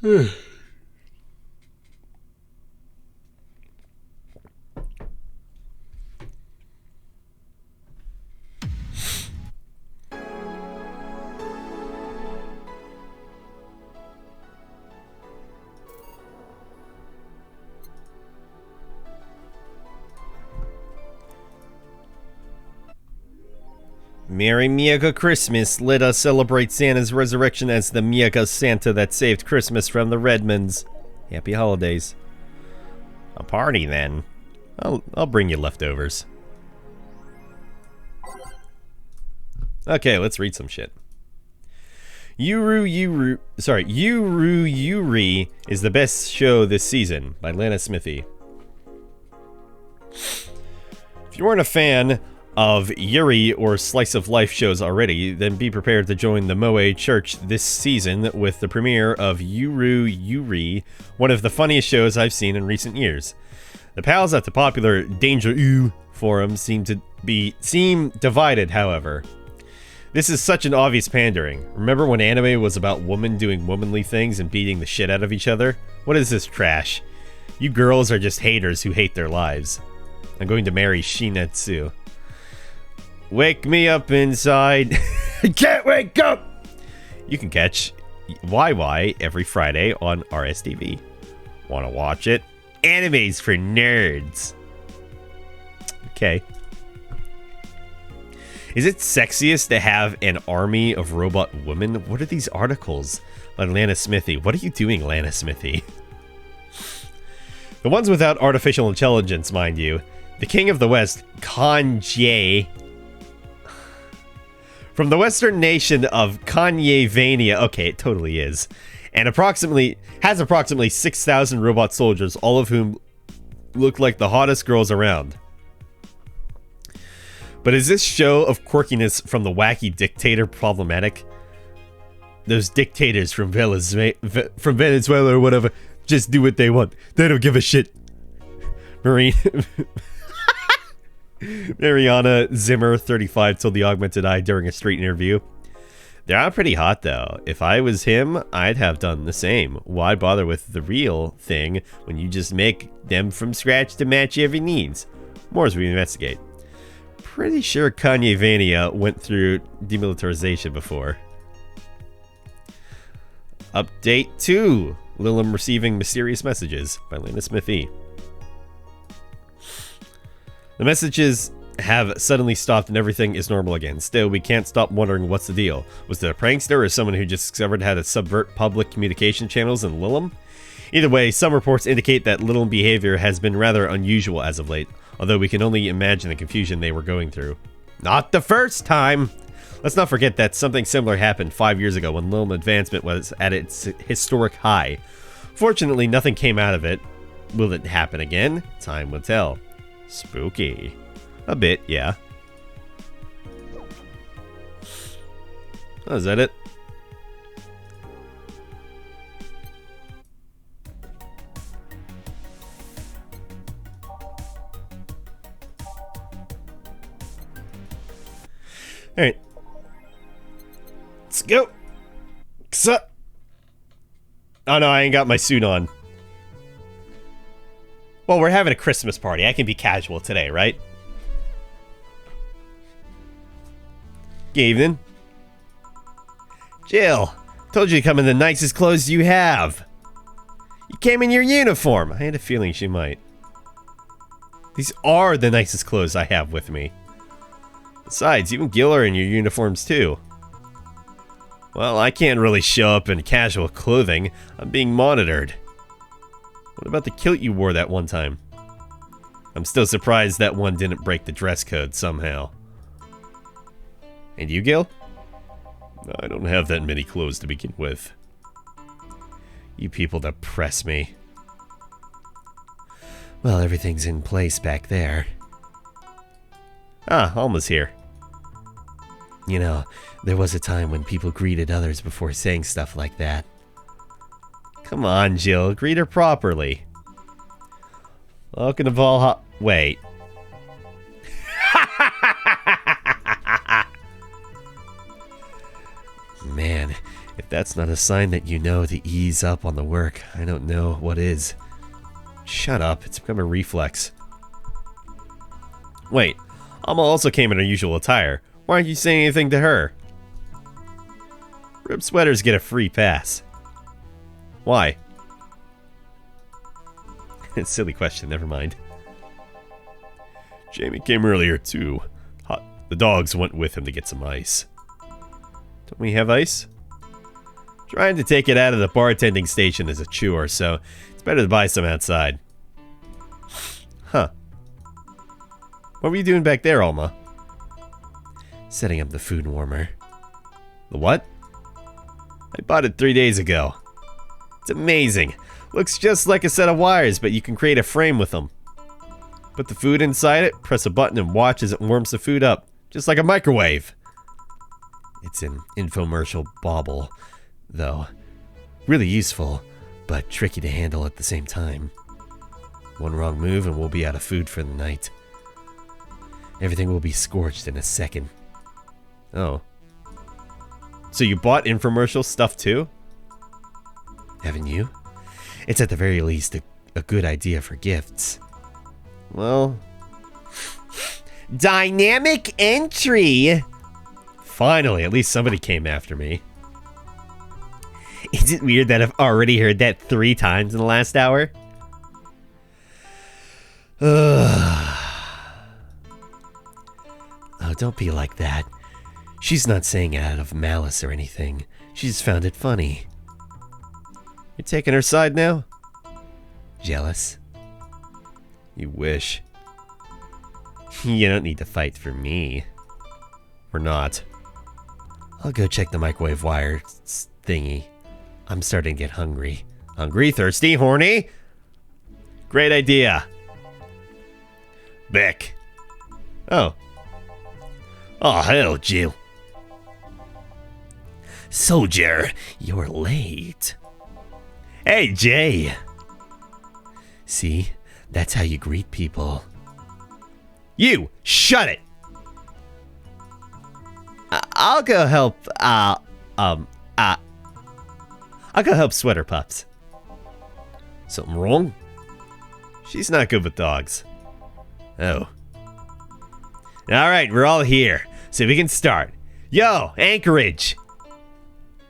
Merry Miyako Christmas. Let us celebrate Santa's resurrection as the Miyako Santa that saved Christmas from the Redmonds. Happy holidays. A party, then. I'll bring you leftovers. Okay, let's read some shit. Yuri is the best show this season by Lana Smithy. If you weren't a fan of Yuri or slice of life shows already, then be prepared to join the Moe Church this season with the premiere of Yuri, one of the funniest shows I've seen in recent years. The pals at the popular Danger Ooh forum seem divided, however. This is such an obvious pandering. Remember when anime was about women doing womanly things and beating the shit out of each other? What is this trash? You girls are just haters who hate their lives. I'm going to marry Shinetsu. Wake me up inside. I can't wake up! You can catch YY every Friday on RSTV. Wanna watch it? Animes for nerds. Okay. Is it sexiest to have an army of robot women? What are these articles? Like Lana Smithy. What are you doing, Lana Smithy? The ones without artificial intelligence, mind you. The King of the West, Kanye. From the western nation of Kanye-vania. Okay, it totally is. And has approximately 6,000 robot soldiers, all of whom look like the hottest girls around. But is this show of quirkiness from the wacky dictator problematic? Those dictators from Venezuela or whatever just do what they want. They don't give a shit. Mariana Zimmer, 35, told the Augmented Eye during a street interview. They are pretty hot, though. If I was him, I'd have done the same. Why bother with the real thing when you just make them from scratch to match every needs? More as we investigate. Pretty sure Kanye Vania went through demilitarization before. Update 2. Lilim receiving mysterious messages by Lana Smithy. The messages have suddenly stopped and everything is normal again. Still, we can't stop wondering what's the deal. Was it a prankster or someone who just discovered how to subvert public communication channels in Lilim? Either way, some reports indicate that Lilim behavior has been rather unusual as of late, although we can only imagine the confusion they were going through. Not the first time! Let's not forget that something similar happened 5 years ago when Lilim advancement was at its historic high. Fortunately, nothing came out of it. Will it happen again? Time will tell. Spooky. A bit, yeah. Oh, is that it? Alright. Let's go. Oh no, I ain't got my suit on. Well, we're having a Christmas party. I can be casual today, right? Good evening. Jill, told you to come in the nicest clothes you have. You came in your uniform. I had a feeling she might. These are the nicest clothes I have with me. Besides, you and Gil are in your uniforms too. Well, I can't really show up in casual clothing. I'm being monitored. What about the kilt you wore that one time? I'm still surprised that one didn't break the dress code somehow. And you, Gil? I don't have that many clothes to begin with. You people depress me. Well, everything's in place back there. Ah, Alma's here. You know, there was a time when people greeted others before saying stuff like that. Come on, Jill. Greet her properly. Welcome to Valhalla. Wait. Man, if that's not a sign that you know to ease up on the work, I don't know what is. Shut up, it's become a reflex. Wait, Alma also came in her usual attire. Why aren't you saying anything to her? Rib sweaters get a free pass. Why? Silly question, never mind. Jamie came earlier too. The dogs went with him to get some ice. Don't we have ice? Trying to take it out of the bartending station is a chore, so it's better to buy some outside. Huh. What were you doing back there, Alma? Setting up the food warmer. The what? I bought it 3 days ago. It's amazing. Looks just like a set of wires, but you can create a frame with them. Put the food inside it, press a button, and watch as it warms the food up. Just like a microwave. It's an infomercial bauble, though. Really useful, but tricky to handle at the same time. One wrong move and we'll be out of food for the night. Everything will be scorched in a second. Oh. So you bought infomercial stuff too? Haven't you? It's at the very least a good idea for gifts. Well... Dynamic entry! Finally, at least somebody came after me. Is it weird that I've already heard that 3 times in the last hour? Oh, don't be like that. She's not saying it out of malice or anything. She just found it funny. You're taking her side now? Jealous? You wish. You don't need to fight for me. Or not. I'll go check the microwave wire thingy. I'm starting to get hungry. Hungry, thirsty, horny? Great idea. Beck. Oh. Oh, hell, Jill. Soldier, you're late. Hey, Jay. See? That's how you greet people. You! Shut it! I'll go help, I'll go help Sweater Pups. Something wrong? She's not good with dogs. Oh. Alright, we're all here, so we can start. Yo, Anchorage!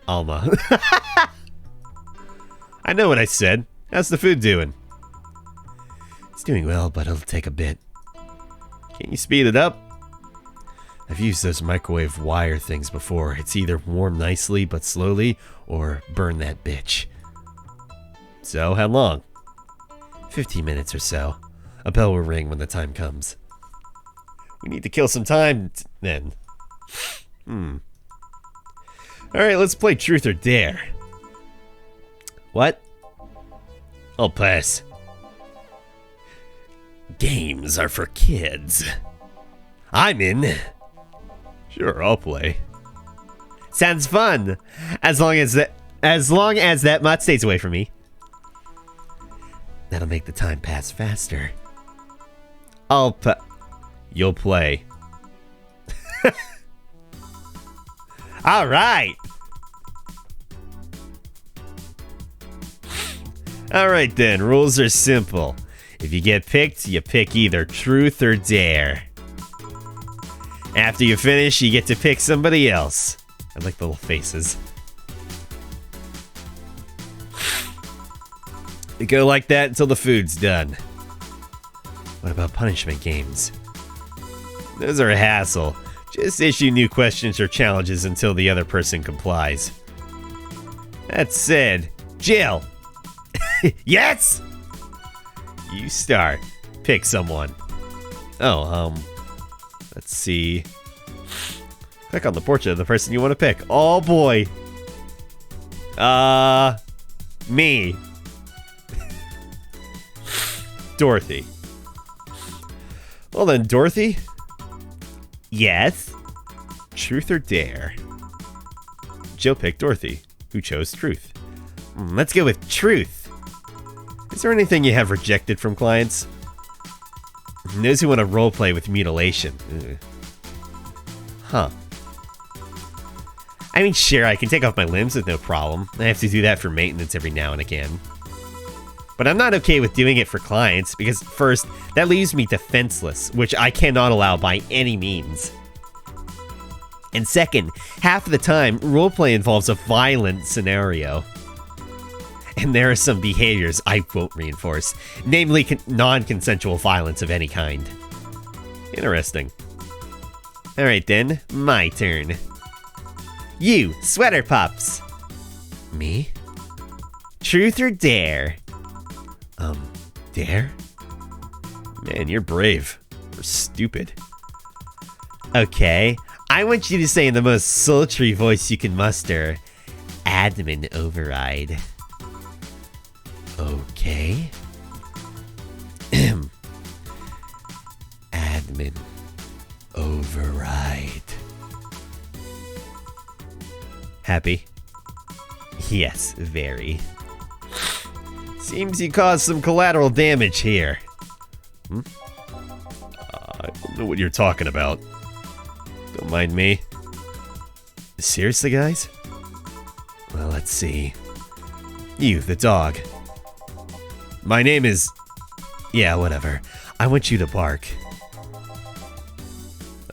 Alma. I know what I said. How's the food doing? It's doing well, but it'll take a bit. Can't you speed it up? I've used those microwave wire things before. It's either warm nicely but slowly, or burn that bitch. So, how long? 15 minutes or so. A bell will ring when the time comes. We need to kill some time then. Alright, let's play Truth or Dare. What? I'll pass. Games are for kids. I'm in. Sure, I'll play. Sounds fun. As long as that mutt stays away from me. That'll make the time pass faster. You'll play. All right. All right then, rules are simple. If you get picked, you pick either Truth or Dare. After you finish, you get to pick somebody else. I like the little faces. You go like that until the food's done. What about punishment games? Those are a hassle. Just issue new questions or challenges until the other person complies. That said, Jill! Yes! You start. Pick someone. Oh, let's see. Click on the portrait of the person you want to pick. Oh boy. Me. Dorothy. Well then, Dorothy. Yes? Truth or Dare? Jill picked Dorothy, who chose Truth. Let's go with Truth. Is there anything you have rejected from clients? Those who want to roleplay with mutilation. Huh. I mean, sure, I can take off my limbs with no problem. I have to do that for maintenance every now and again. But I'm not okay with doing it for clients, because first, that leaves me defenseless, which I cannot allow by any means. And second, half of the time, roleplay involves a violent scenario. And there are some behaviors I won't reinforce, namely non-consensual violence of any kind. Interesting. Alright then, my turn. You, Sweater Pups. Me? Truth or dare? Dare? Man, you're brave. Or stupid. Okay, I want you to say in the most sultry voice you can muster, Admin Override. Okay. Admin Override. Happy? Yes, very. Seems you caused some collateral damage here. I don't know what you're talking about. Don't mind me. Seriously, guys? Well, let's see. You, the dog. My name is... Yeah, whatever. I want you to bark.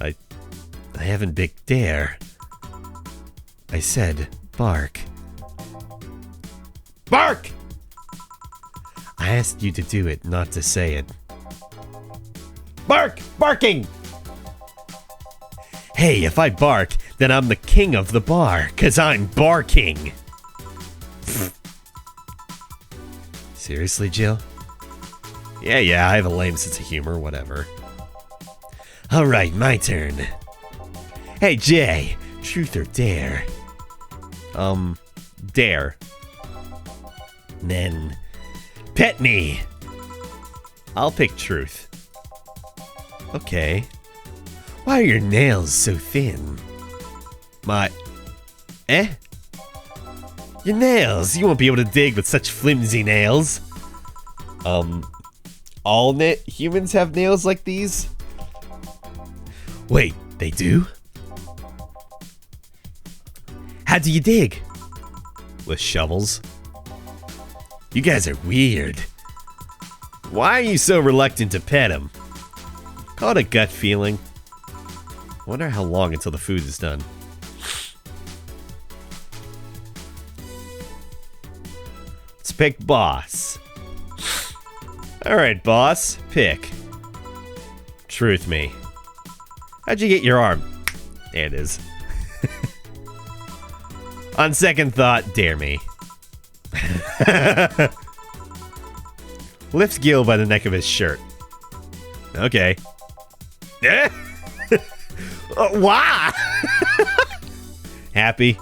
I haven't big dare. I said bark. Bark! I asked you to do it, not to say it. Bark! Barking! Hey, if I bark, then I'm the king of the bar, 'cause I'm barking. Seriously, Jill? Yeah, I have a lame sense of humor, whatever. Alright, my turn. Hey, Jay, truth or dare? Dare. Then, pet me! I'll pick truth. Okay. Why are your nails so thin? Your nails! You won't be able to dig with such flimsy nails. All humans have nails like these? Wait, they do? How do you dig? With shovels? You guys are weird. Why are you so reluctant to pet him? Call it a gut feeling. Wonder how long until the food is done. Let's pick boss. Alright, boss. Pick. Truth me. How'd you get your arm? There it is. On second thought, dare me. Lifts Gil by the neck of his shirt. Okay. Why? Happy?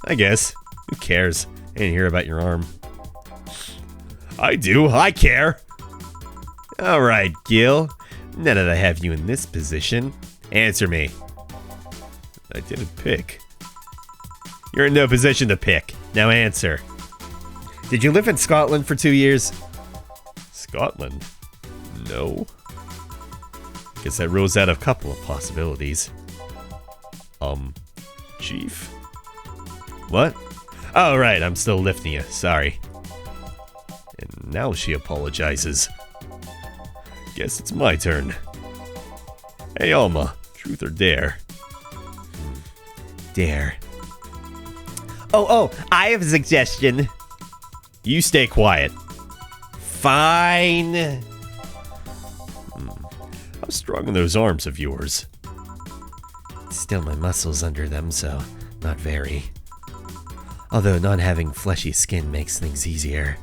I guess. Who cares? I didn't hear about your arm. I do. I care. Alright, Gil. Now that I have you in this position, answer me. I didn't pick. You're in no position to pick. Now answer. Did you live in Scotland for 2 years? Scotland? No. Guess that rules out a couple of possibilities. Chief? What? Oh, right, I'm still lifting you. Sorry. And now she apologizes. Guess it's my turn. Hey, Alma. Truth or dare? Dare. Oh, I have a suggestion. You stay quiet. Fine. How strong are those arms of yours? Still my muscles under them, so not very. Although not having fleshy skin makes things easier.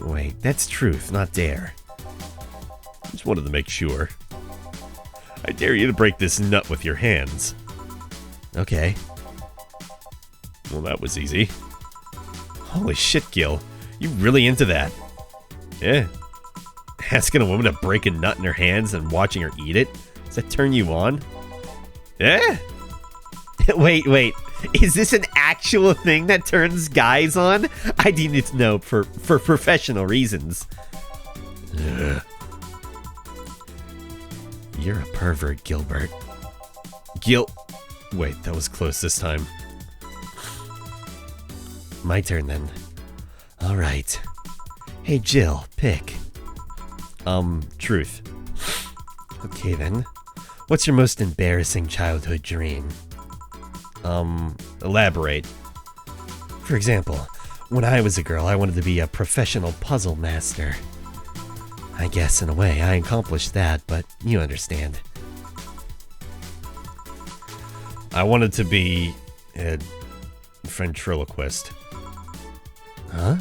Wait, that's truth, not dare. Just wanted to make sure. I dare you to break this nut with your hands. Okay. Well, that was easy. Holy shit, Gil. You really into that? Yeah. Asking a woman to break a nut in her hands and watching her eat it? Does that turn you on? Yeah. Wait. Is this an actual thing that turns guys on? I need to know for professional reasons. Ugh. You're a pervert, Gilbert. Wait, that was close this time. My turn then. Alright. Hey Jill, pick. Truth. Okay then. What's your most embarrassing childhood dream? Elaborate. For example, when I was a girl, I wanted to be a professional puzzle master. I guess in a way I accomplished that, but you understand. I wanted to be a ventriloquist. Huh?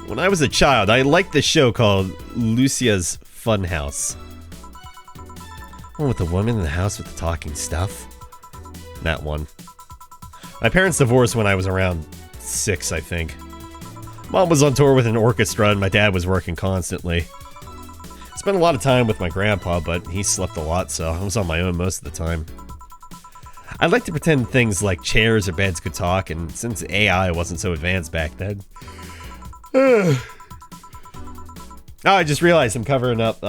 When I was a child, I liked this show called Lucia's Funhouse. One with the woman in the house with the talking stuff. That one. My parents divorced when I was around 6, I think. Mom was on tour with an orchestra and my dad was working constantly. Spent a lot of time with my grandpa, but he slept a lot, so I was on my own most of the time. I'd like to pretend things like chairs or beds could talk, and since AI wasn't so advanced back then... Oh, I just realized I'm covering up,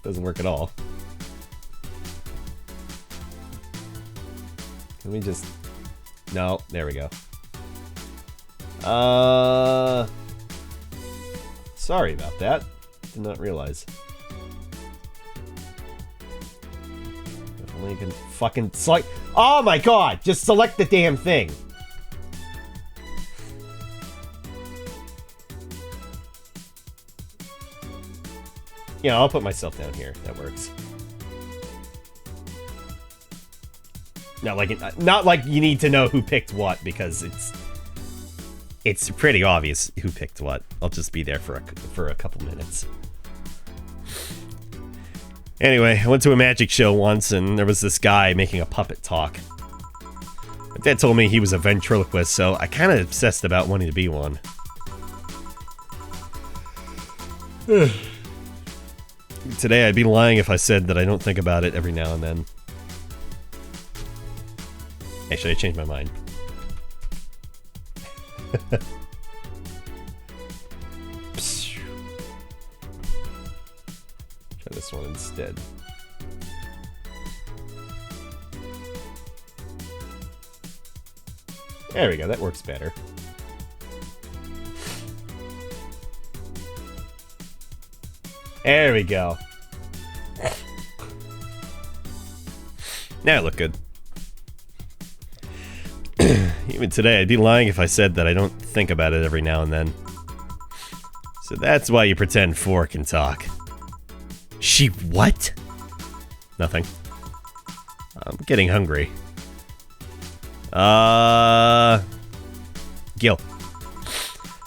doesn't work at all. Let me just... No, there we go. Sorry about that. Did not realize. If only you can fucking select... Oh my god! Just select the damn thing! Yeah, I'll put myself down here. That works. Not like you need to know who picked what, because it's pretty obvious who picked what. I'll just be there for a couple minutes. Anyway, I went to a magic show once, and there was this guy making a puppet talk. My dad told me he was a ventriloquist, so I kind of obsessed about wanting to be one. Today, I'd be lying if I said that I don't think about it every now and then. Actually, I changed my mind. Try this one instead. There we go, that works better. There we go. Now I look good. Even today, I'd be lying if I said that I don't think about it every now and then. So that's why you pretend 4 can talk. She what? Nothing. I'm getting hungry. Gil.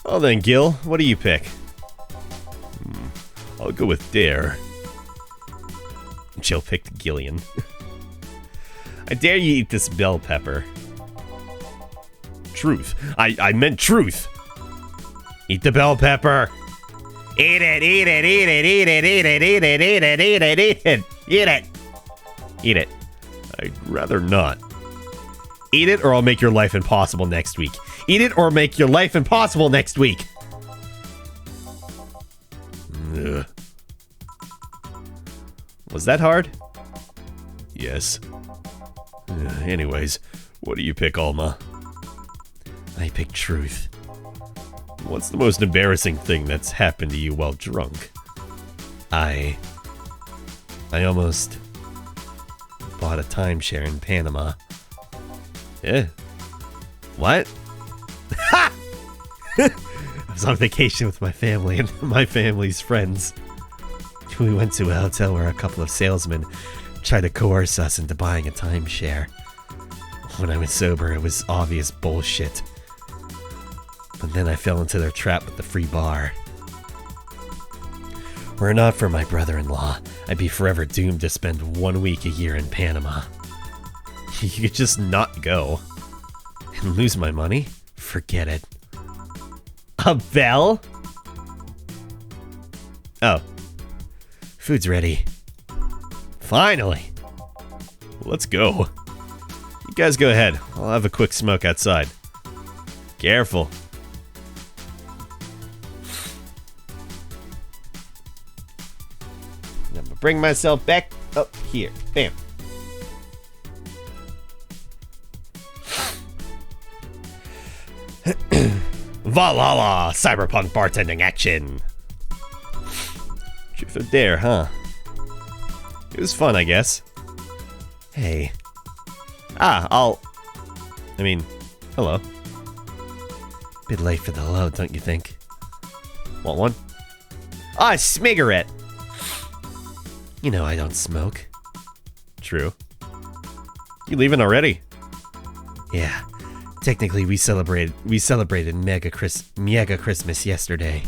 Well then, Gil, what do you pick? I'll go with Dare. Jill picked Gillian. I dare you eat this bell pepper. Truth. I meant truth. Eat the bell pepper. Eat it, eat it, eat it, eat it, eat it, eat it, eat it, eat it, eat it. Eat it. Eat it. I'd rather not. Eat it or I'll make your life impossible next week. Eat it or make your life impossible next week. Ugh. Was that hard? Yes. Anyways, what do you pick, Alma? I pick truth. What's the most embarrassing thing that's happened to you while drunk? I almost bought a timeshare in Panama. Yeah. What? Ha! I was on vacation with my family and my family's friends. We went to a hotel where a couple of salesmen tried to coerce us into buying a timeshare. When I was sober, it was obvious bullshit. But then I fell into their trap with the free bar. Were it not for my brother-in-law, I'd be forever doomed to spend 1 week a year in Panama. You could just not go. And lose my money? Forget it. A bell? Oh. Food's ready. Finally! Let's go. You guys go ahead. I'll have a quick smoke outside. Careful. I'm gonna bring myself back up here. Bam. Valhalla! Cyberpunk bartending action! Truth or dare, huh? It was fun, I guess. Hey. Hello. Bit late for the hello, don't you think? Want one? A cigarette! You know I don't smoke. True. You leaving already? Yeah. Technically, we celebrated Mega Christmas yesterday.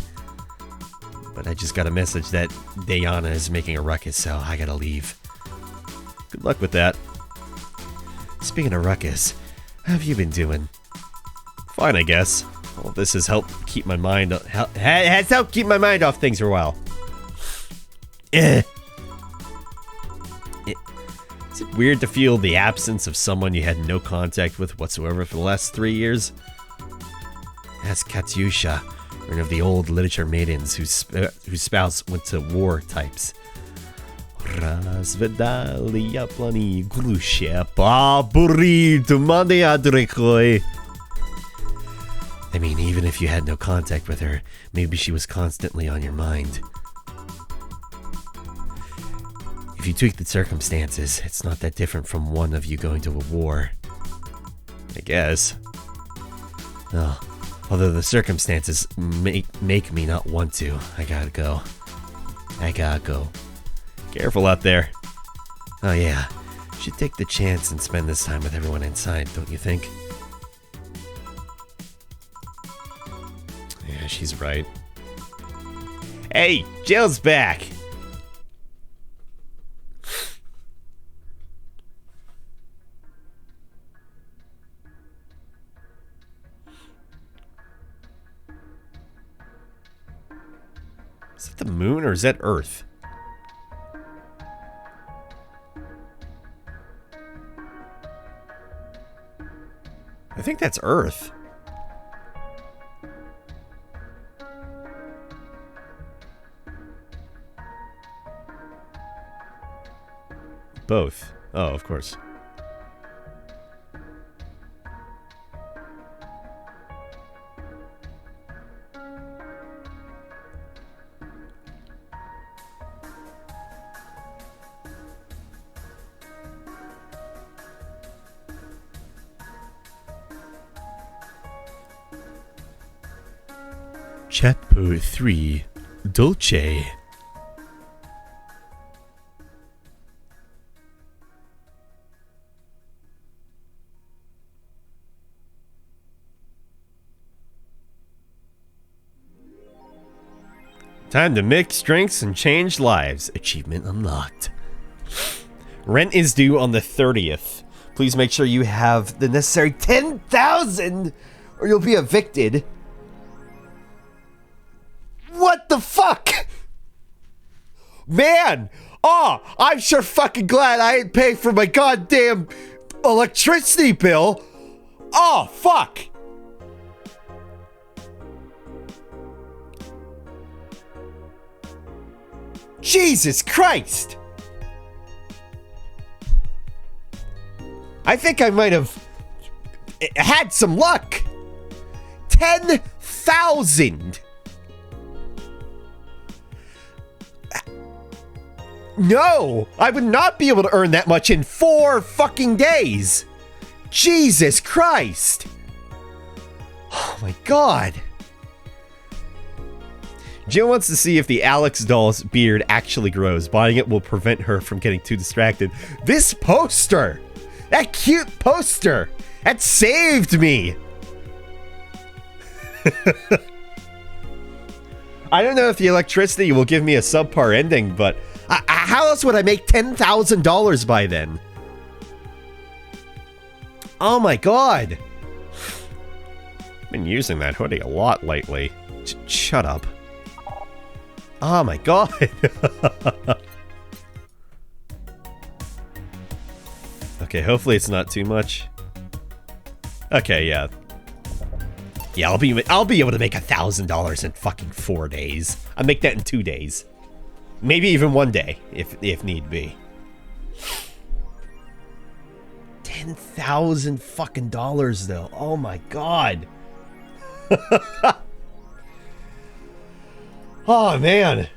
But I just got a message that Diana is making a ruckus, so I gotta leave. Good luck with that. Speaking of ruckus, how have you been doing? Fine, I guess. Well, this has helped keep my mind has helped keep my mind off things for a while. Is it weird to feel the absence of someone you had no contact with whatsoever for the last 3 years? Ask Katyusha, one of the old literature maidens whose spouse went to war types. Razvedalia plani grushe baburi tumande adrekoi. I mean, even if you had no contact with her, maybe she was constantly on your mind. If you tweak the circumstances, it's not that different from one of you going to a war. I guess. Oh, although the circumstances make me not want to, I gotta go. Careful out there. Oh yeah, should take the chance and spend this time with everyone inside, don't you think? Yeah, she's right. Hey, Jill's back! Is that the moon or is that Earth? I think that's Earth. Both. Oh, of course. Chapter 3, Dolce. Time to mix drinks and change lives. Achievement unlocked. Rent is due on the 30th. Please make sure you have the necessary 10,000 or you'll be evicted. What the fuck? Man! Oh, I'm sure fucking glad I ain't paying for my goddamn electricity bill. Oh, fuck! Jesus Christ! I think I might have had some luck. 10,000! No! I would not be able to earn that much in 4 fucking days! Jesus Christ! Oh my god! Jill wants to see if the Alex doll's beard actually grows. Buying it will prevent her from getting too distracted. This poster! That cute poster! That saved me! I don't know if the electricity will give me a subpar ending, but how else would I make $10,000 by then? Oh my god! I've been using that hoodie a lot lately. Shut up. Oh my god! Okay, hopefully it's not too much. Okay, yeah. Yeah, I'll be able to make $1,000 in fucking 4 days. I'll make that in 2 days. Maybe even 1 day, if need be. $10,000 fucking dollars though. Oh my god. Oh man.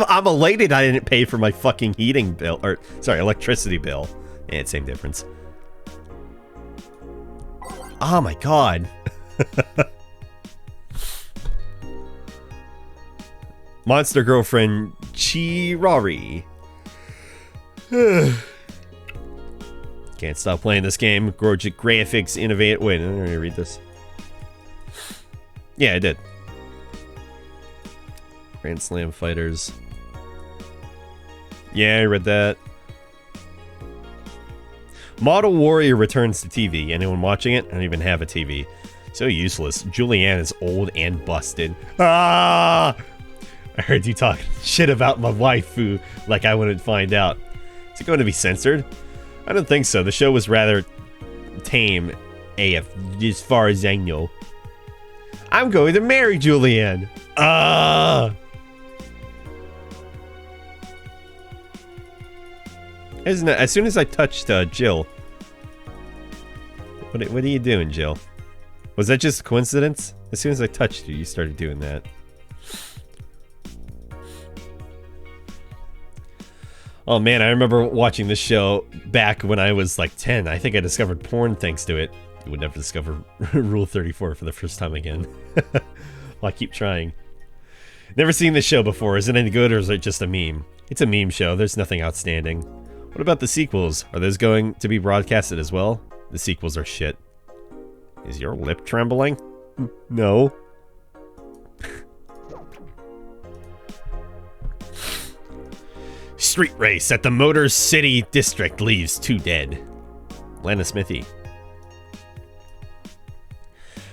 I'm elated I didn't pay for my fucking heating bill, or sorry, electricity bill. Yeah, same difference. Oh my god. Monster Girlfriend Chirari. Can't stop playing this game. Gorgeous graphics, innovate. Wait, let me read this. Yeah, I did. Grand Slam Fighters. Yeah, I read that. Model Warrior returns to TV. Anyone watching it? I don't even have a TV. So useless. Julianne is old and busted. Ah! I heard you talk shit about my waifu like I wouldn't find out. Is it going to be censored? I don't think so. The show was rather tame AF, as far as I know. I'm going to marry Julianne. Ah! Isn't it? As soon as I touched Jill. What are you doing, Jill? Was that just a coincidence? As soon as I touched you, you started doing that. Oh man, I remember watching this show back when I was like 10. I think I discovered porn thanks to it. You would never discover Rule 34 for the first time again. Well, I keep trying. Never seen this show before. Is it any good or is it just a meme? It's a meme show. There's nothing outstanding. What about the sequels? Are those going to be broadcasted as well? The sequels are shit. Is your lip trembling? No. Street race at the Motor City District leaves 2 dead. Lana Smithy.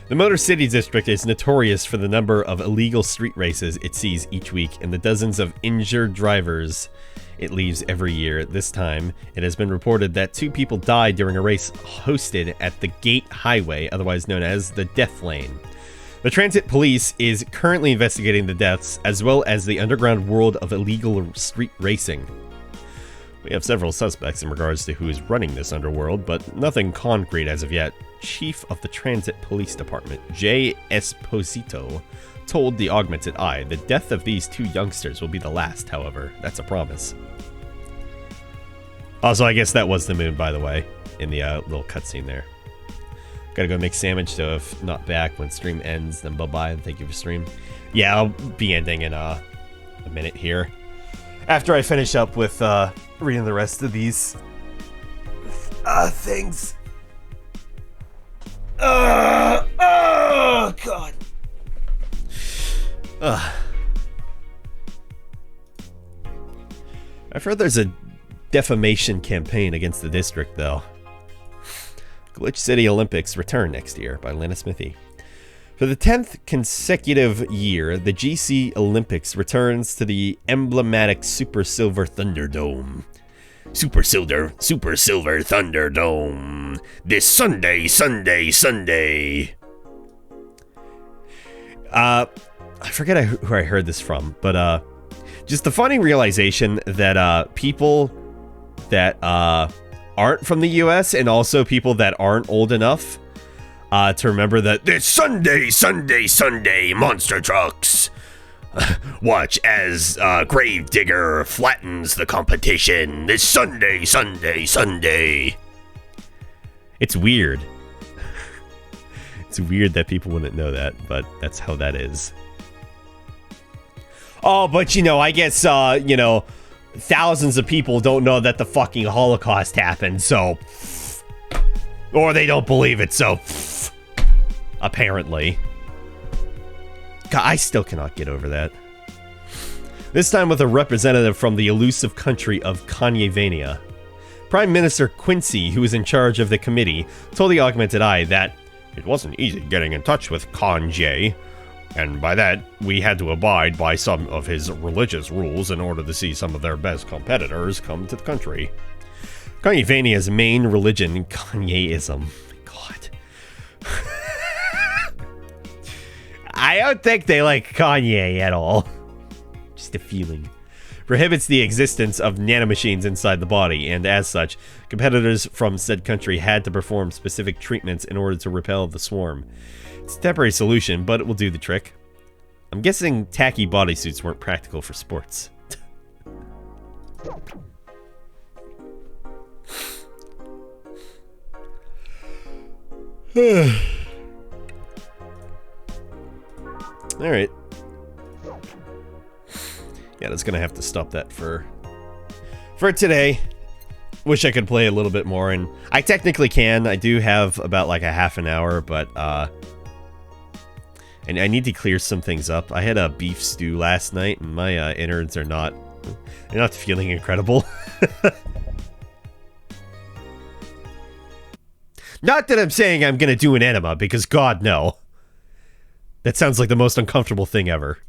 The Motor City District is notorious for the number of illegal street races it sees each week and the dozens of injured drivers it leaves every year. This time, it has been reported that 2 people died during a race hosted at the Gate Highway, otherwise known as the Death Lane. The Transit Police is currently investigating the deaths, as well as the underground world of illegal street racing. We have several suspects in regards to who is running this underworld, but nothing concrete as of yet. Chief of the Transit Police Department, Jay Esposito, told the Augmented Eye the death of these 2 youngsters will be the last, however. That's a promise. Also, I guess that was the moon, by the way, in the little cutscene there. Gotta go make sandwich, so if not back when stream ends, then bye-bye and thank you for stream. Yeah, I'll be ending in a minute here. After I finish up with reading the rest of these things. Oh, God. I've heard there's a defamation campaign against the district, though. Glitch City Olympics return next year by Lana Smithy. For the 10th consecutive year, the GC Olympics returns to the emblematic Super Silver Thunderdome. Super Silver Thunderdome. This Sunday. I forget who I heard this from, but just the funny realization that people that aren't from the US and also people that aren't old enough to remember that this Sunday monster trucks. Watch as Gravedigger flattens the competition this Sunday. It's weird. It's weird that people wouldn't know that, but that's how that is. Oh, but I guess, thousands of people don't know that the fucking Holocaust happened, so... Or they don't believe it, so... Apparently. God, I still cannot get over that. This time with a representative from the elusive country of Kanye-vania. Prime Minister Quincy, who is in charge of the committee, told the Augmented Eye that it wasn't easy getting in touch with Kanye, and by that, we had to abide by some of his religious rules in order to see some of their best competitors come to the country. Kanye-vania's main religion, Kanyeism. God. I don't think they like Kanye at all. Just a feeling. Prohibits the existence of nanomachines inside the body, and as such, competitors from said country had to perform specific treatments in order to repel the swarm. It's a temporary solution, but it will do the trick. I'm guessing tacky bodysuits weren't practical for sports. Alright. Yeah, that's gonna have to stop that for today. Wish I could play a little bit more, and I technically can. I do have about like a half an hour, but and I need to clear some things up. I had a beef stew last night, and my innards are not feeling incredible. Not that I'm saying I'm gonna do an enema, because God, no. That sounds like the most uncomfortable thing ever.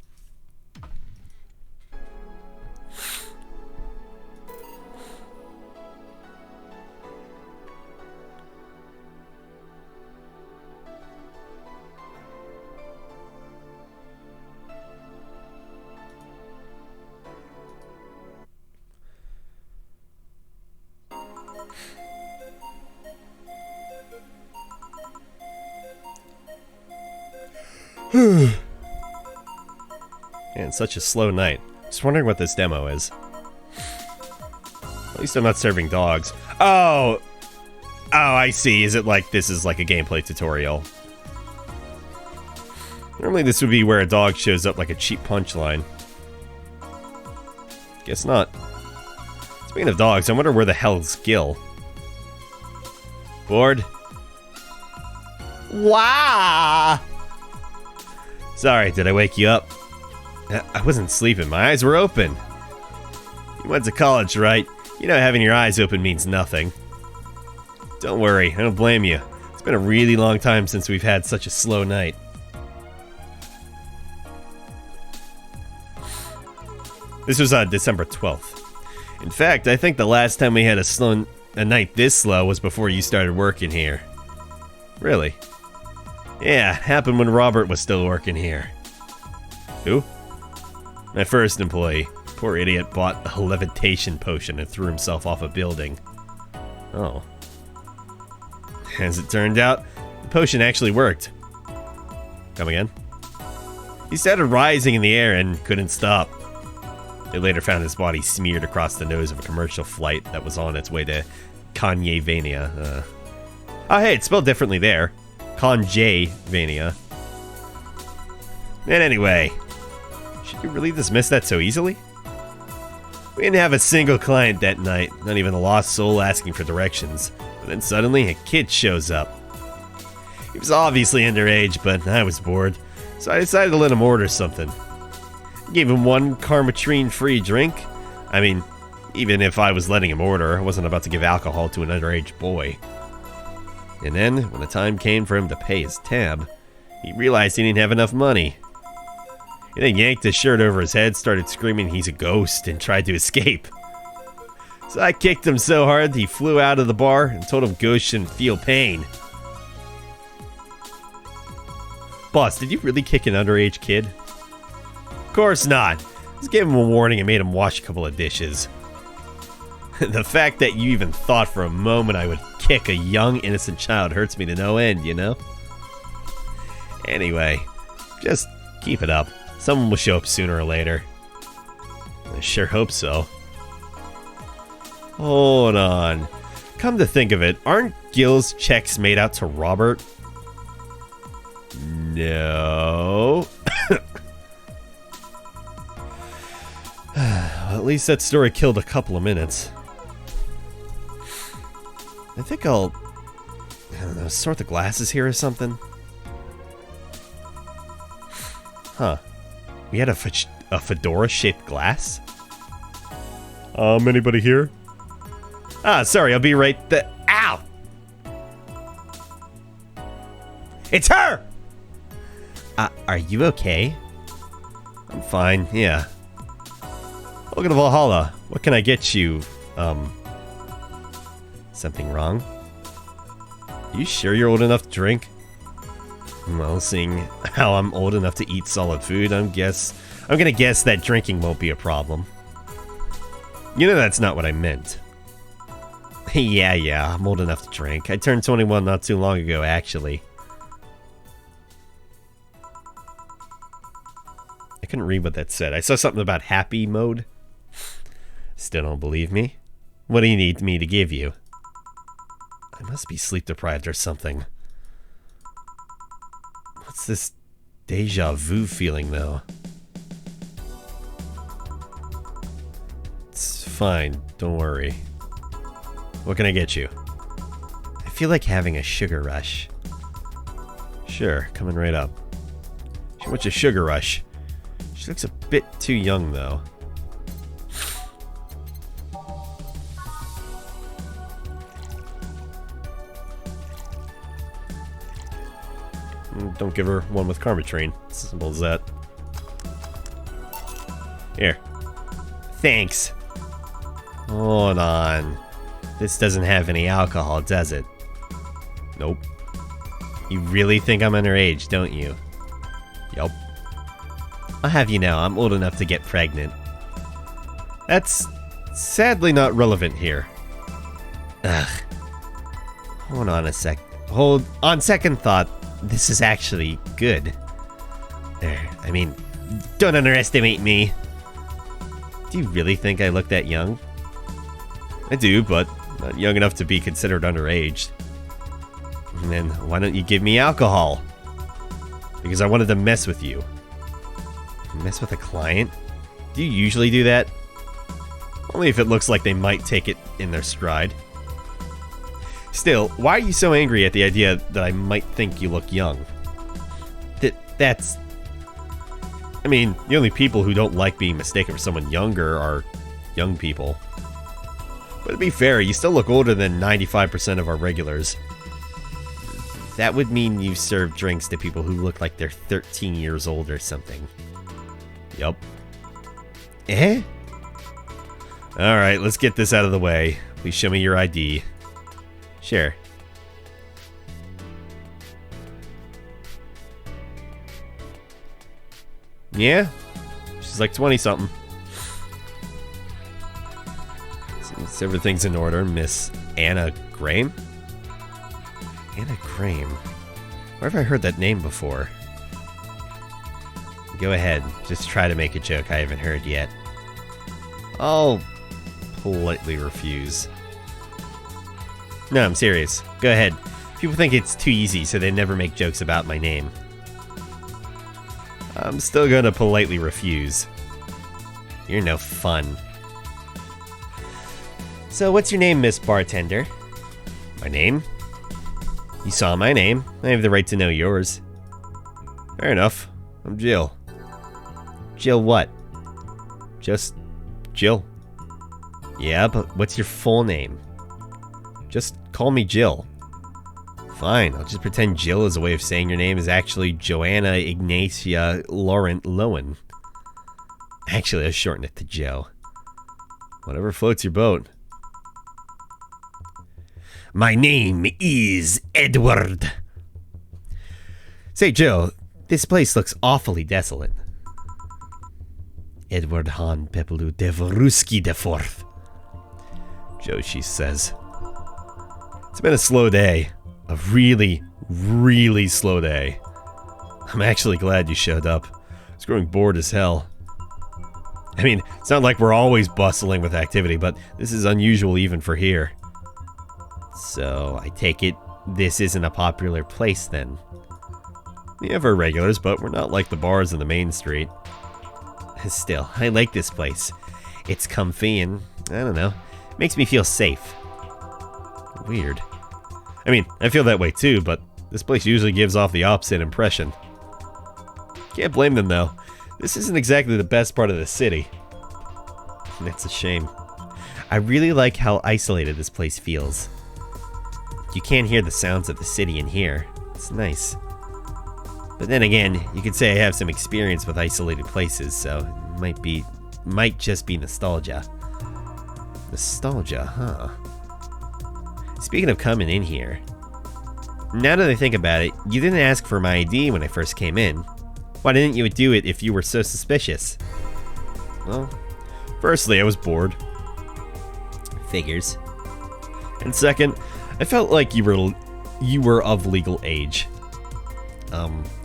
Man, such a slow night. Just wondering what this demo is. At least I'm not serving dogs. Oh! Oh, I see. Is it like this is like a gameplay tutorial? Normally this would be where a dog shows up like a cheap punchline. Guess not. Speaking of dogs, I wonder where the hell's Gil? Bored? Wow! Sorry, did I wake you up? I wasn't sleeping, my eyes were open. You went to college, right? You know having your eyes open means nothing. Don't worry, I don't blame you. It's been a really long time since we've had such a slow night. This was December 12th. In fact, I think the last time we had a night this slow was before you started working here. Really? Yeah, it happened when Robert was still working here. Who? My first employee. Poor idiot bought a levitation potion and threw himself off a building. Oh. As it turned out, the potion actually worked. Come again? He started rising in the air and couldn't stop. They later found his body smeared across the nose of a commercial flight that was on its way to Kanye-vania. Oh hey, it's spelled differently there. Conjay-vania. And anyway, should you really dismiss that so easily? We didn't have a single client that night, not even a lost soul asking for directions. But then suddenly, a kid shows up. He was obviously underage, but I was bored, so I decided to let him order something. I gave him one Karmatrine free drink. I mean, even if I was letting him order, I wasn't about to give alcohol to an underage boy. And then, when the time came for him to pay his tab, he realized he didn't have enough money. He then yanked his shirt over his head, started screaming he's a ghost, and tried to escape. So I kicked him so hard he flew out of the bar and told him ghosts shouldn't feel pain. Boss, did you really kick an underage kid? Of course not. Just gave him a warning and made him wash a couple of dishes. The fact that you even thought for a moment I would kick a young, innocent child hurts me to no end, you know? Anyway, just keep it up. Someone will show up sooner or later. I sure hope so. Hold on. Come to think of it, aren't Gil's checks made out to Robert? No. Well, at least that story killed a couple of minutes. I think I don't know, sort the glasses here or something. Huh. We had a fedora-shaped glass? Anybody here? Ah, sorry, I'll be right there. Ow! It's her! Are you okay? I'm fine, yeah. Welcome to Valhalla. What can I get you? Something wrong? Are you sure you're old enough to drink? Well, seeing how I'm old enough to eat solid food, I'm gonna guess that drinking won't be a problem. You know that's not what I meant. Yeah, I'm old enough to drink. I turned 21 not too long ago, actually. I couldn't read what that said. I saw something about happy mode. Still don't believe me? What do you need me to give you? I must be sleep deprived or something. What's this deja vu feeling, though? It's fine, don't worry. What can I get you? I feel like having a sugar rush. Sure, coming right up. She wants a sugar rush. She looks a bit too young, though. Don't give her one with Karmatrain. Simple as that. Here. Thanks. Hold on. This doesn't have any alcohol, does it? Nope. You really think I'm underage, don't you? Yup. I'll have you know, I'm old enough to get pregnant. That's sadly not relevant here. Ugh. Hold on a sec. On second thought, this is actually good. I mean, don't underestimate me. Do you really think I look that young? I do, but not young enough to be considered underage. And then why don't you give me alcohol? Because I wanted to mess with you. Mess with a client? Do you usually do that? Only if it looks like they might take it in their stride. Still, why are you so angry at the idea that I might think you look young? That's... I mean, the only people who don't like being mistaken for someone younger are young people. But to be fair, you still look older than 95% of our regulars. That would mean you serve drinks to people who look like they're 13 years old or something. Yup. Eh? Alright, let's get this out of the way. Please show me your ID. Sure. Yeah? She's like 20-something. Seems everything's in order, Miss Anna Graham? Anna Graham? Where have I heard that name before? Go ahead, just try to make a joke I haven't heard yet. I'll politely refuse. No, I'm serious. Go ahead. People think it's too easy, so they never make jokes about my name. I'm still gonna politely refuse. You're no fun. So, what's your name, Miss Bartender? My name? You saw my name. I have the right to know yours. Fair enough. I'm Jill. Jill what? Just Jill. Yeah, but what's your full name? Just call me Jill. Fine, I'll just pretend Jill is a way of saying your name is actually Joanna Ignacia Laurent Lowen. Actually, I shortened it to Joe. Whatever floats your boat. My name is Edward. Say, Joe, this place looks awfully desolate. Edward Han Pepelu Devoruski de Forth. Joe, she says. It's been a slow day. A really, really slow day. I'm actually glad you showed up. I was growing bored as hell. I mean, it's not like we're always bustling with activity, but this is unusual even for here. So, I take it this isn't a popular place then. We have our regulars, but we're not like the bars in the main street. Still, I like this place. It's comfy and, I don't know, makes me feel safe. Weird. I mean, I feel that way too, but this place usually gives off the opposite impression. Can't blame them though. This isn't exactly the best part of the city. That's a shame. I really like how isolated this place feels. You can't hear the sounds of the city in here. It's nice. But then again, you could say I have some experience with isolated places, so it might just be nostalgia. Nostalgia, huh? Speaking of coming in here, Now that I think about it, you didn't ask for my ID when I first came in. Why didn't you do it if you were so suspicious? Well, firstly, I was bored. Figures. And second, I felt like you were of legal age.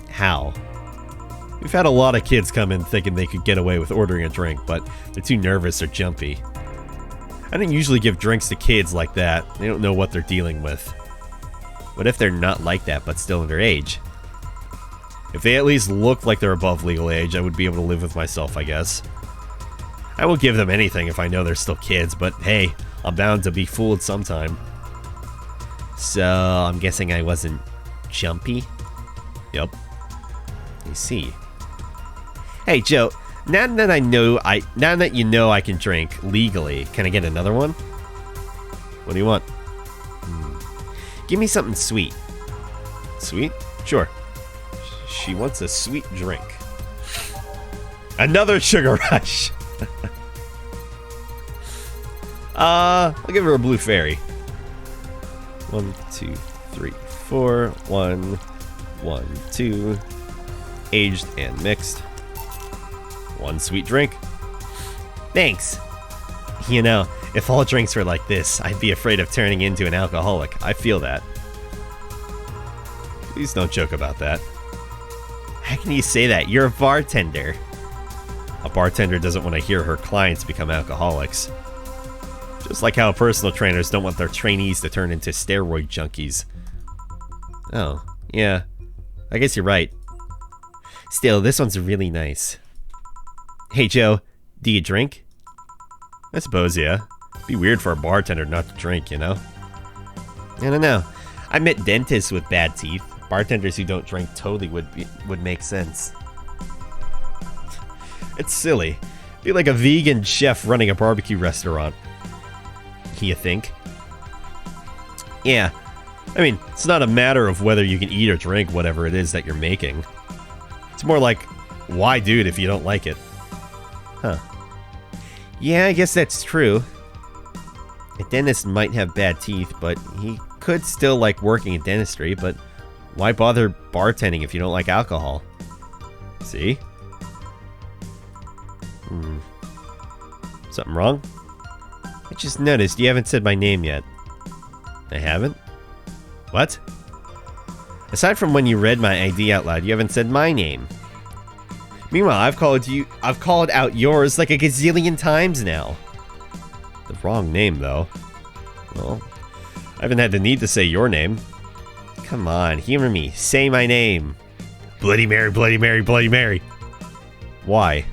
How? We've had a lot of kids come in thinking they could get away with ordering a drink, but they're too nervous or jumpy. I don't usually give drinks to kids like that. They don't know what they're dealing with. What if they're not like that, but still underage? If they at least look like they're above legal age, I would be able to live with myself, I guess. I will give them anything if I know they're still kids, but hey, I'm bound to be fooled sometime. So, I'm guessing I wasn't jumpy? Yup. I see. Hey, Joe, now that you know I can drink legally, can I get another one? What do you want? Give me something sweet. Sweet? Sure. She wants a sweet drink. Another sugar rush. I'll give her a blue fairy. 1, 2, 3, 4. 1, 1, 2. Aged and mixed. 1 sweet drink. Thanks. You know, if all drinks were like this, I'd be afraid of turning into an alcoholic. I feel that. Please don't joke about that. How can you say that? You're a bartender. A bartender doesn't want to hear her clients become alcoholics. Just like how personal trainers don't want their trainees to turn into steroid junkies. Oh, yeah. I guess you're right. Still, this one's really nice. Hey, Joe, do you drink? I suppose, yeah. Be weird for a bartender not to drink, you know? I don't know. I met dentists with bad teeth. Bartenders who don't drink totally would make sense. It's silly. Be like a vegan chef running a barbecue restaurant. You think? Yeah. I mean, it's not a matter of whether you can eat or drink whatever it is that you're making. It's more like, why do it if you don't like it? Huh. Yeah, I guess that's true. A dentist might have bad teeth, but he could still like working in dentistry, but why bother bartending if you don't like alcohol? See? Something wrong? I just noticed you haven't said my name yet. I haven't? What? Aside from when you read my ID out loud, you haven't said my name. Meanwhile, I've called out yours like a gazillion times now. The wrong name, though. Well, I haven't had the need to say your name. Come on, humor me. Say my name. Bloody Mary, Bloody Mary, Bloody Mary. Why?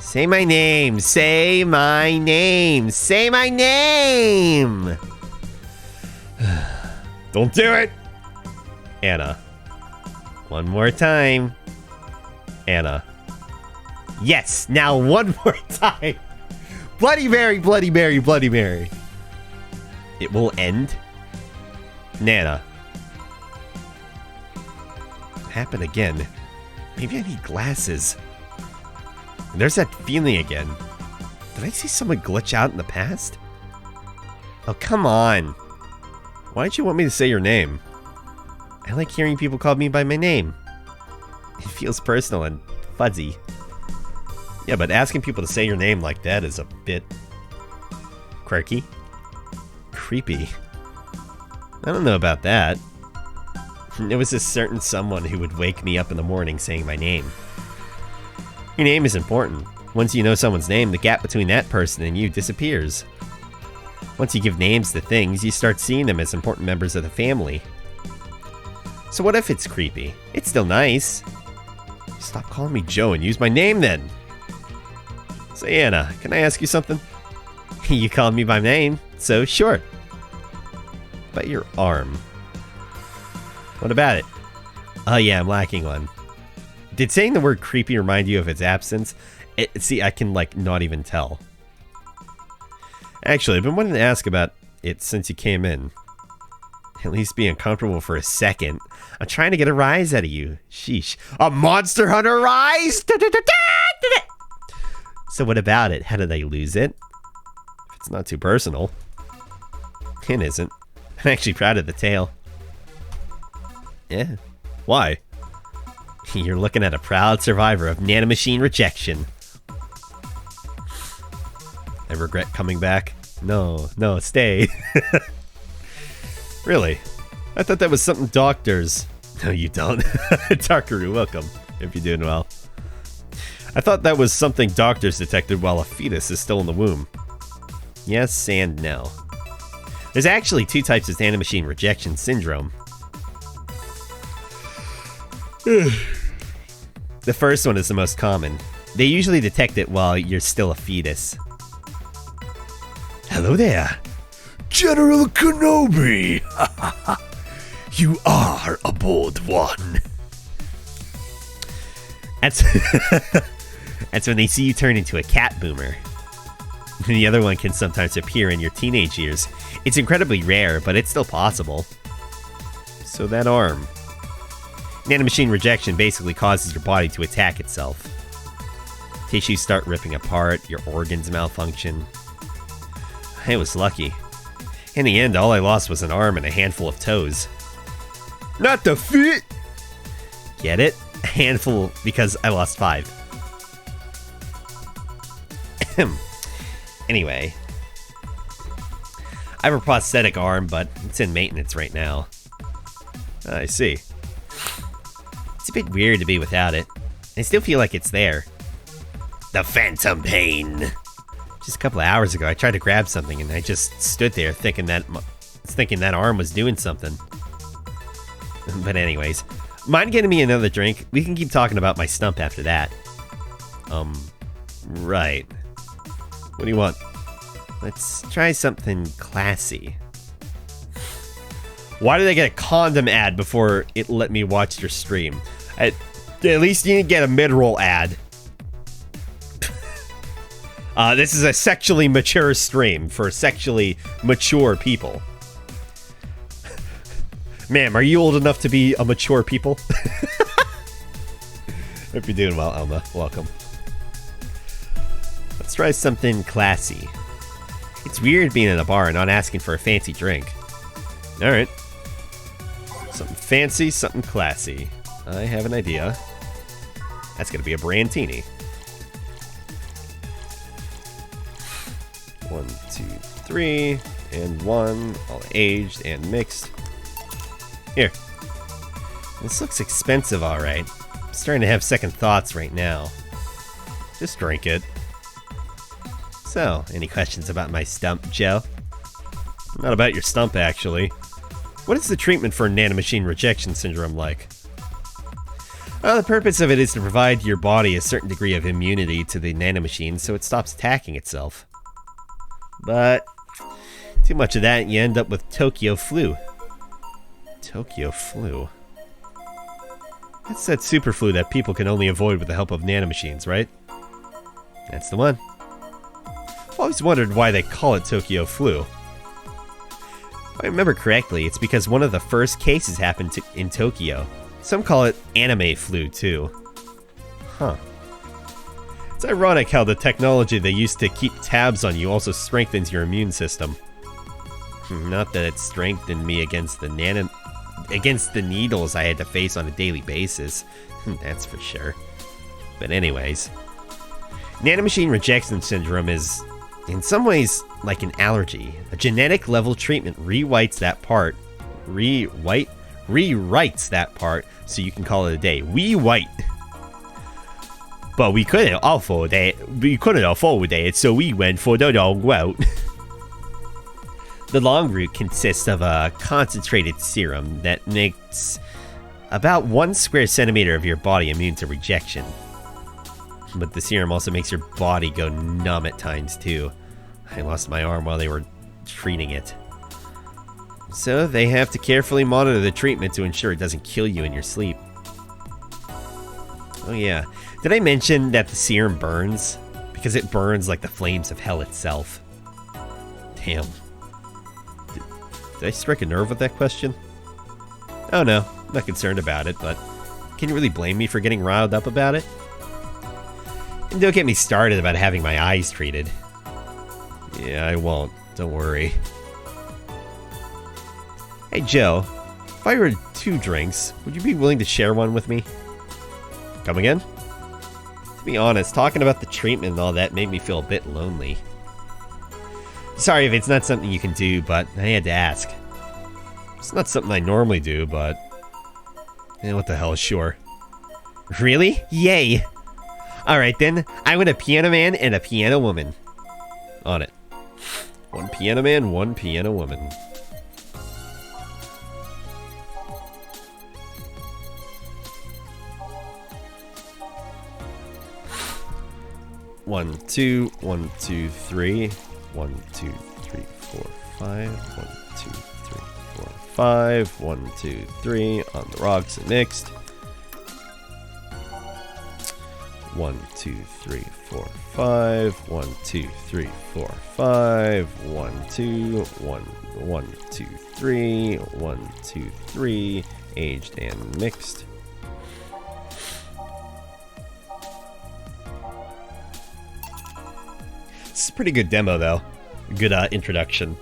Say my name. Say my name. Say my name. Don't do it. Anna. One more time. Anna. Yes, now one more time. Bloody Mary, Bloody Mary, Bloody Mary. It will end. Nana. Happen again. Maybe I need glasses. And there's that feeling again. Did I see someone glitch out in the past? Oh, come on. Why don't you want me to say your name? I like hearing people call me by my name. It feels personal and fuzzy. Yeah, but asking people to say your name like that is a bit... quirky. Creepy. I don't know about that. There was a certain someone who would wake me up in the morning saying my name. Your name is important. Once you know someone's name, the gap between that person and you disappears. Once you give names to things, you start seeing them as important members of the family. So what if it's creepy? It's still nice. Stop calling me Joe and use my name then. Say, Anna, can I ask you something? You called me by name, so sure. But your arm. What about it? Oh yeah, I'm lacking one. Did saying the word creepy remind you of its absence? See, I can like not even tell. Actually, I've been wanting to ask about it since you came in. At least be uncomfortable for a second. I'm trying to get a rise out of you. Sheesh. A Monster Hunter rise? So what about it? How did I lose it? If it's not too personal. It isn't. I'm actually proud of the tale. Yeah. Why? You're looking at a proud survivor of nanomachine rejection. I regret coming back. No, stay. Really? I thought that was something doctors... No, you don't. Takaru, welcome. Hope you're doing well. I thought that was something doctors detected while a fetus is still in the womb. Yes and no. There's actually 2 types of nanomachine rejection syndrome. The first one is the most common. They usually detect it while you're still a fetus. Hello there, General Kenobi! You are a bold one. That's when they see you turn into a cat boomer. The other one can sometimes appear in your teenage years. It's incredibly rare, but it's still possible. So that arm. Nanomachine rejection basically causes your body to attack itself. Tissues start ripping apart, your organs malfunction. I was lucky. In the end, all I lost was an arm and a handful of toes. Not the feet! Get it? A handful because I lost 5. Anyway. I have a prosthetic arm, but it's in maintenance right now. I see. It's a bit weird to be without it. I still feel like it's there. The phantom pain. Just a couple of hours ago, I tried to grab something and I just stood there thinking that arm was doing something. But anyways, mind getting me another drink? We can keep talking about my stump after that. Right. What do you want? Let's try something classy. Why did I get a condom ad before it let me watch your stream? At least you didn't get a mid-roll ad. This is a sexually mature stream for sexually mature people. Ma'am, are you old enough to be a mature people? Hope you're doing well, Elma. Welcome. Let's try something classy. It's weird being in a bar and not asking for a fancy drink. Alright. Something fancy, something classy. I have an idea. That's gonna be a Brandtini. 1, 2, 3, and 1, all aged and mixed. Here. This looks expensive, alright. I'm starting to have second thoughts right now. Just drink it. So, any questions about my stump, Joe? Not about your stump, actually. What is the treatment for nanomachine rejection syndrome like? Well, the purpose of it is to provide your body a certain degree of immunity to the nanomachine so it stops attacking itself. But too much of that and you end up with Tokyo flu. Tokyo flu? That's that super flu that people can only avoid with the help of nanomachines, right? That's the one. I've always wondered why they call it Tokyo flu. If I remember correctly, it's because one of the first cases happened in Tokyo. Some call it anime flu, too. Huh. It's ironic how the technology they used to keep tabs on you also strengthens your immune system. Not that it strengthened me against the needles I had to face on a daily basis. That's for sure. But anyways. Nanomachine rejection syndrome is, in some ways, like an allergy. A genetic level treatment rewrites that part so you can call it a day. But we couldn't afford it, so we went for the long route. The long route consists of a concentrated serum that makes about 1 square centimeter of your body immune to rejection. But the serum also makes your body go numb at times too. I lost my arm while they were treating it. So they have to carefully monitor the treatment to ensure it doesn't kill you in your sleep. Oh yeah, did I mention that the serum burns? Because it burns like the flames of hell itself. Damn. Did I strike a nerve with that question? Oh no, I'm not concerned about it, but can you really blame me for getting riled up about it? And don't get me started about having my eyes treated. Yeah, I won't. Don't worry. Hey Joe, I ordered 2 drinks, would you be willing to share one with me? Come again? To be honest, talking about the treatment and all that made me feel a bit lonely. Sorry if it's not something you can do, but I had to ask. It's not something I normally do, but... what the hell, sure. Really? Yay! Alright then, I want a piano man and a piano woman. On it. 1 piano man, 1 piano woman. One, two, 1, 2, 3. 1, 2, 3, 4, 5. 1, 2, 3, 4, 5. 1, 2, 3. On the rocks and mixed. 1, 2, 3, 4, 5. 1, 2, 3, 4, 5. 1, 2, 1, 1, 2, 3. 1, 2, 3. Aged and mixed. It's a pretty good demo, though. Good introduction.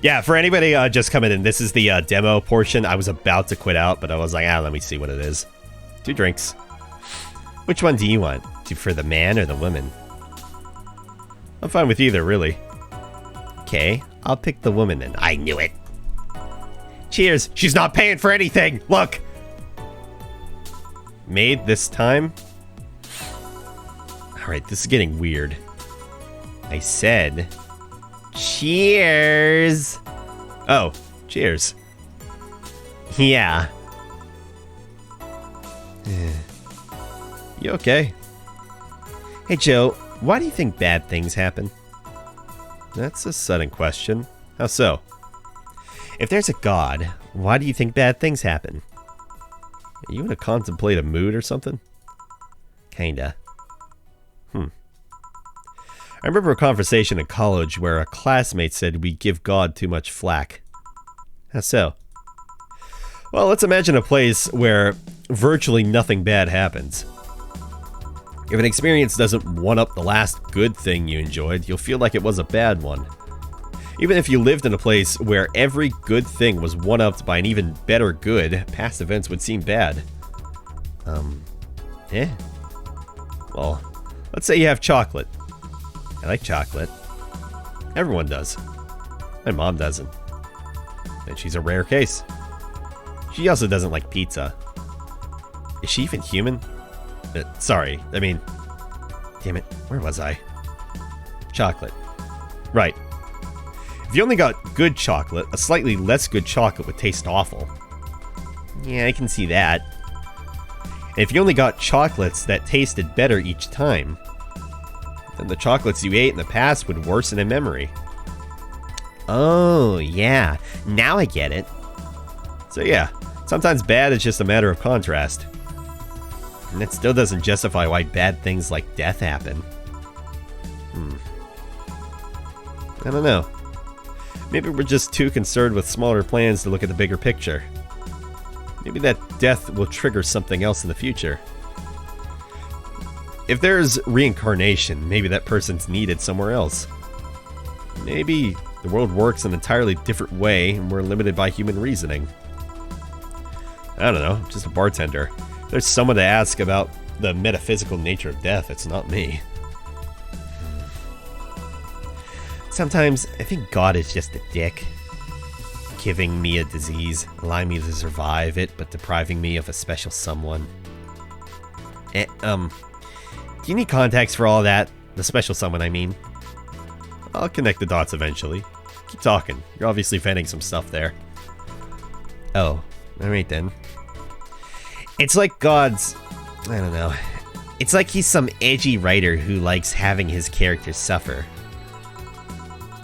Yeah, for anybody just coming in, this is the demo portion. I was about to quit out, but I was like, let me see what it is. 2 drinks. Which one do you want? Do you prefer the man or the woman? I'm fine with either, really. Okay, I'll pick the woman then. I knew it. Cheers. She's not paying for anything. Look. Made this time. Alright, this is getting weird. I said, cheers! Oh, cheers. Yeah. You okay? Hey Joe, why do you think bad things happen? That's a sudden question. How so? If there's a god, why do you think bad things happen? Are you in a contemplative mood or something? Kinda. I remember a conversation in college where a classmate said we give God too much flack. How so? Well, let's imagine a place where virtually nothing bad happens. If an experience doesn't one-up the last good thing you enjoyed, you'll feel like it was a bad one. Even if you lived in a place where every good thing was one-upped by an even better good, past events would seem bad. Well, let's say you have chocolate. I like chocolate. Everyone does. My mom doesn't. And she's a rare case. She also doesn't like pizza. Is she even human? Sorry, I mean... Damn it, where was I? Chocolate. Right. If you only got good chocolate, a slightly less good chocolate would taste awful. Yeah, I can see that. And if you only got chocolates that tasted better each time, then the chocolates you ate in the past would worsen in memory. Oh, yeah. Now I get it. So yeah, sometimes bad is just a matter of contrast. And that still doesn't justify why bad things like death happen. I don't know. Maybe we're just too concerned with smaller plans to look at the bigger picture. Maybe that death will trigger something else in the future. If there's reincarnation, maybe that person's needed somewhere else. Maybe the world works an entirely different way and we're limited by human reasoning. I don't know, I'm just a bartender. If there's someone to ask about the metaphysical nature of death, it's not me. Sometimes I think God is just a dick. Giving me a disease, allowing me to survive it, but depriving me of a special someone. Do you need context for all that? The special someone, I mean. I'll connect the dots eventually. Keep talking. You're obviously fanning some stuff there. Oh, alright then. It's like God's... I don't know. It's like he's some edgy writer who likes having his characters suffer.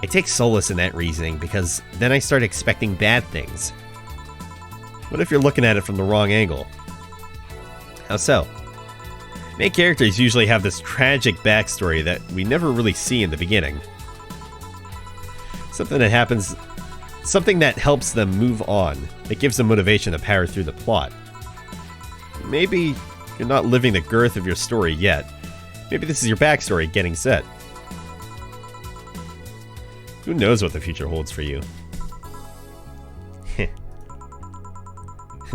I take solace in that reasoning because then I start expecting bad things. What if you're looking at it from the wrong angle? How so? Main characters usually have this tragic backstory that we never really see in the beginning. Something that happens, something that helps them move on, that gives them motivation to power through the plot. Maybe you're not living the girth of your story yet. Maybe this is your backstory getting set. Who knows what the future holds for you?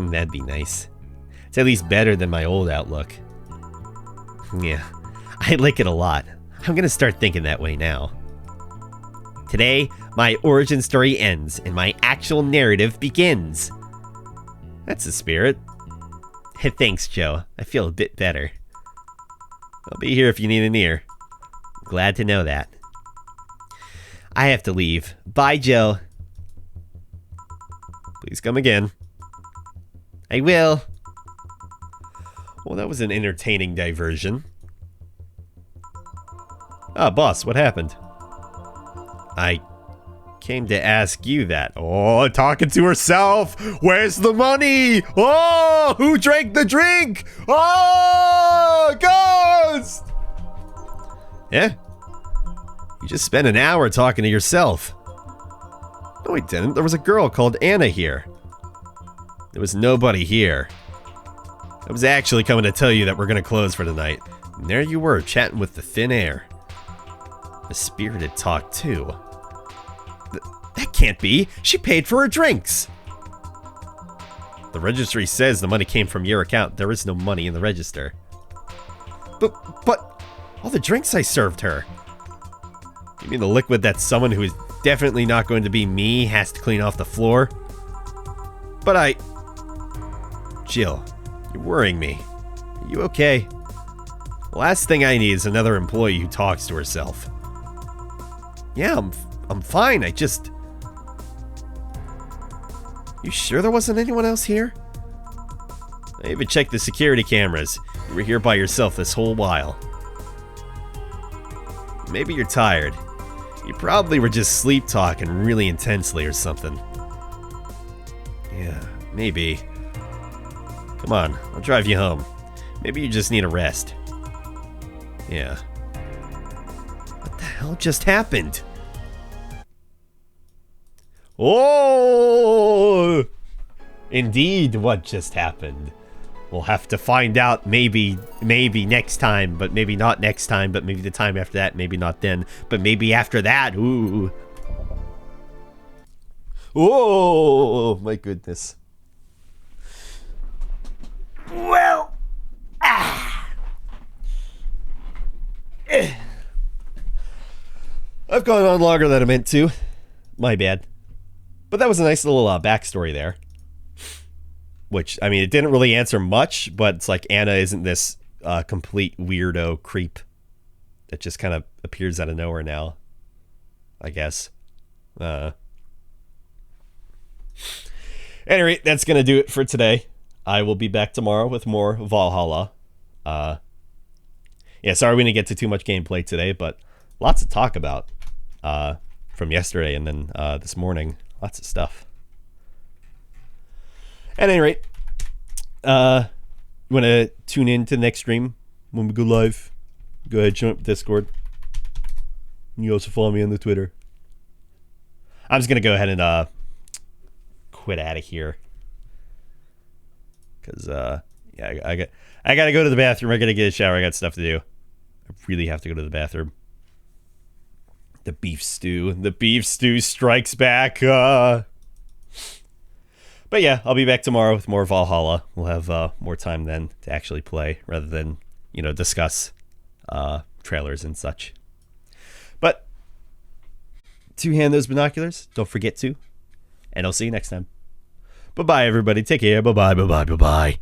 That'd be nice. It's at least better than my old outlook. Yeah, I like it a lot. I'm gonna start thinking that way now. Today, my origin story ends and my actual narrative begins. That's the spirit. Thanks, Joe. I feel a bit better. I'll be here if you need an ear. Glad to know that. I have to leave. Bye, Joe. Please come again. I will. Well, that was an entertaining diversion. Ah, boss, what happened? I came to ask you that. Oh, talking to herself. Where's the money? Oh, who drank the drink? Oh, ghost! Yeah? You just spent an hour talking to yourself. No, I didn't. There was a girl called Anna here. There was nobody here. I was actually coming to tell you that we're going to close for tonight. And there you were, chatting with the thin air. A spirited talk, too. That can't be. She paid for her drinks. The registry says the money came from your account. There is no money in the register. But all the drinks I served her. You mean the liquid that someone who is definitely not going to be me has to clean off the floor? But Jill, you're worrying me. Are you okay? Last thing I need is another employee who talks to herself. Yeah, I'm fine. You sure there wasn't anyone else here? I even checked the security cameras. You were here by yourself this whole while. Maybe you're tired. You probably were just sleep talking really intensely or something. Yeah, maybe. Come on, I'll drive you home. Maybe you just need a rest. Yeah. What the hell just happened? Oh! Indeed, what just happened? We'll have to find out maybe next time, but maybe not next time, but maybe the time after that, maybe not then, but maybe after that. Ooh. Oh, my goodness. Well, I've gone on longer than I meant to. My bad. But that was a nice little backstory there. Which, I mean, it didn't really answer much, but it's like Anna isn't this complete weirdo creep that just kind of appears out of nowhere now, I guess. Anyway, that's going to do it for today. I will be back tomorrow with more Valhalla. Yeah, sorry we didn't get to too much gameplay today, but lots to talk about from yesterday and then this morning. Lots of stuff. At any rate, you want to tune in to the next stream when we go live? Go ahead, join up Discord. You also follow me on the Twitter. I'm just going to go ahead and quit out of here. Because, yeah, I got to go to the bathroom. I got to get a shower. I got stuff to do. I really have to go to the bathroom. The beef stew. The beef stew strikes back. But yeah, I'll be back tomorrow with more Valhalla. We'll have more time then to actually play rather than, you know, discuss trailers and such. But two-hand those binoculars. Don't forget to. And I'll see you next time. Bye-bye, everybody. Take care. Bye-bye, bye-bye, bye-bye.